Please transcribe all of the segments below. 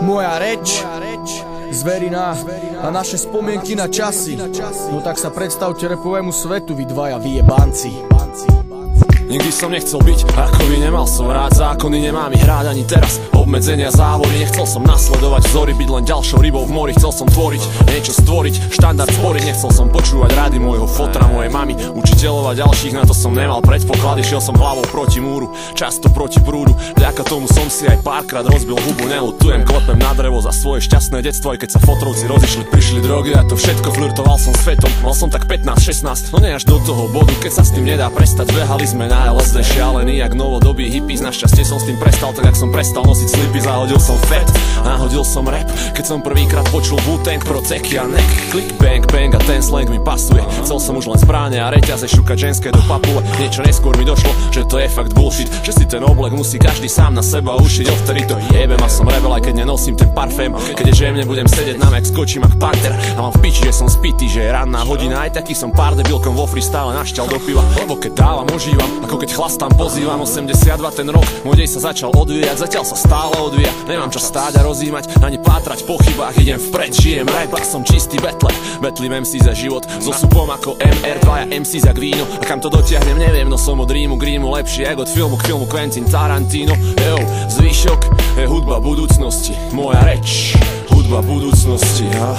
Moja reč zverí na naše spomienky na časy. No tak sa predstavte rapovému svetu, vy dvaja vyjebanci. Nikdy som nechcel byť ako vy, nemal som rád zákony, nemám ich rád ani teraz. Obmedzenia, závody, nechcel som nasledovať vzory, byť len ďalšou rybou v mori. Chcel som tvoriť, niečo stvoriť, štandard sporiť. Nechcel som počúvať rady môjho fotra, mojej mamy, učiteľov a ďalších, na to som nemal predpoklady. Šiel som hlavou proti múru, často proti prúdu. Vďaka tomu som si aj párkrát rozbil hubu, neľutujem, klepem na drevo za svoje šťastné detstvo. Aj keď sa fotrovci rozišli, prišli drogy a to všetko, flirtoval som s fetom. Mal som tak 15-16, no nie až do toho bodu, keď sa s tým nedá prestať. Behali sme na LSD, šialený jak novodobý hippies. Našťastie som s tým prestal, tak jak som prestal nosiť slipy. Zahodil som fet, nahodil som rap, keď som prvýkrát počul Wu-Tang, Pro, Ceky a Nek. Klik, bang, bang a ten slang mi pasuje. Chcel som už len zbráne a reťaze, šukať ženské do papule. Niečo neskôr mi došlo, že to je fakt bullshit, že si ten oblek musí každý sám na seba ušiť. Odtedy to jebem a som rebel, aj keď nenosím ten parfém. Keď je žemne, budem sedieť na mek, skočím ak parter. A mám v piči, že som spitý, že je ranná hodina. Aj taký som pár debilkom vo freestyle našťal do piva. Lebo keď dávam, užívam, ako keď chlastám, pozývam. 82 ten rok, môj dej sa začal odvíjať, zatiaľ sa stále odvíja. Nemám čas stáť a rozímať, ani pátrať po chybách. Idem vpred, žijem rap a som čistý betler. Betlím MC za život, so supom ako MR, dvaja MC za víno. A kam to dotiahnem, neviem, no som od rímu k rímu lepší, jak od filmu k filmu Quentin Tarantino. Jo, zvyšok je hudba budúcnosti, moja reč, hudba budúcnosti, ja.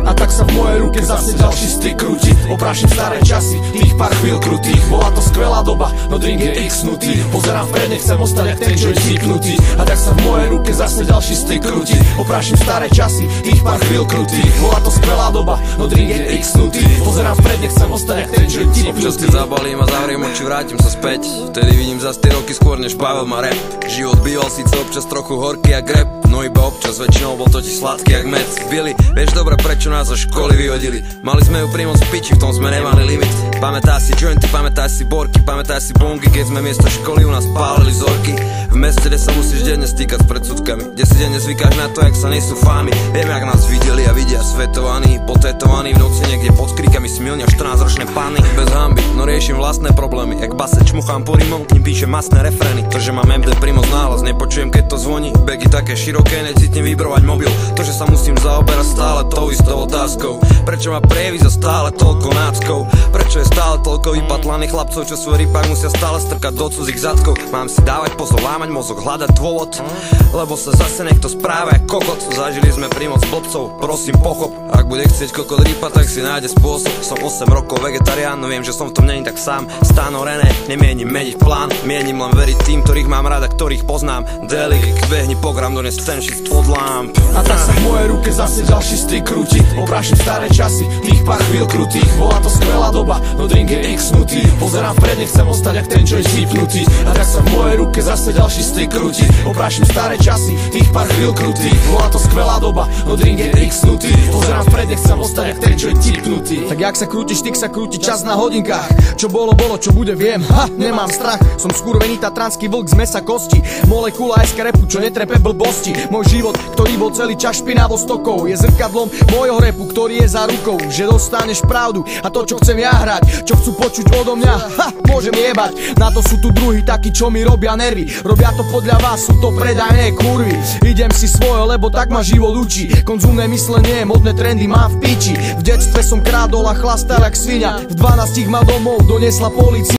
A tak sa v mojej ruke zase ďalší styk krúti. Oprášim staré časy, tých pár chvíľ krutých. Bola to skvelá doba, no drink je x-nutý. Pozerám vpred, nechcem ostať jak ten, čo je zípnutý. A tak sa v mojej ruke zase ďalší styk krúti. Oprášim staré časy, tých pár chvíľ krutých. Bola to skvelá doba, no drink je x-nutý. Pozerám vpred, nechcem ostať jak ten, čo je zípnutý. Občas keď zabalím a zavriem oči, vrátim sa späť. Vtedy vidím zas tie roky skôr, než bavil ma rap. Život býval síce občas trochu horký jak rap, no iba občas, väčšinou bol totiž sladký jak med. Billy, vieš dobre, prečo nás zo školy vyhodili? Mali sme ju prímoc v piči, v tom sme nemali limit. Pamätáš si jointy, pamätáš si borky, pamätáš si bongy, keď sme miesto školy u nás pálili zorky. V meste, kde sa musíš denne stýkať s predsudkami, kde si denne zvykáš na to, jak sa nesú fámy. Viem, jak nás videli a vidia svetovaní, potetovaní v noci niekde pod krikami smilnia 14-ročné panny. Bez hanby, no riešim vlastné problémy, jak base čmuchám po rimom, k nim píšem masné refrény. To, že mám MD primoc náhlas, nepočujem, keď to zvoní. Bagy také široké, necítim vybrovať mobil. To, že sa musím zaoberať stále tou istou otázkou. Prečo ma prievíza stále toľko náckov? Prečo je stále toľko vypatlaných chlapcov, čo svoj rypák musia stále strkať do cudzích zadkov? Mám si dávať pozor, lámať mozog, hľadať dôvod, lebo sa zase niekto správa jak kokot. Zažili sme primoc blbcov, prosím pochop. Ak bude chcieť kokot rypa, tak si nájde spôsob. Som 8 rokov vegetarián, no viem, že som v tom není tak sám. Stano René, nemienim meniť plán, mienim len veriť tým, ktorých mám rada, ktorých poznám. Delik, behni pogram, dones ten shit od lamp. A tak sa v mojej ruke zase ďalší styk krúti. Oprášim staré časy, tých pár chvíľ krutých. Bola to skvelá doba, no drink je x-nutý. Pozerám vpred, nechcem ostať jak ten, čo je zípnutý. A tak sa v mojej ruke zase ďalší styk krúti. Oprášim staré časy, tých pár chvíľ krutých. Bola to skvelá doba, no drink je x-nutý. Pozerám vpred, nechcem ostať jak ten, čo je zípnutý. Tak jak sa krútiš, tak sa krúti čas na hodinkách. Čo bolo, čo bude, viem, nemám strach. Som skurvený tatranský vlk z mesa kosti. Molekula SK repu, čo netrepe blbosti. Môj život, ktorý bol celý čas špinavo stokou, je zrkadlom môjho repu, ktorý je za rukou. Že dostaneš pravdu a to, čo chcem ja hrať, čo chcú počuť odo mňa, môžem jebať. Na to sú tu druhí takí, čo mi robia nervy. Robia to podľa vás, sú to predajné kurvy. Idem si svoje, lebo tak ma život učí. Konzumné myslenie, modné trendy mám v piči. V detstve som krádol a chlastal jak svinia. V 12 ma domov doniesla polícia.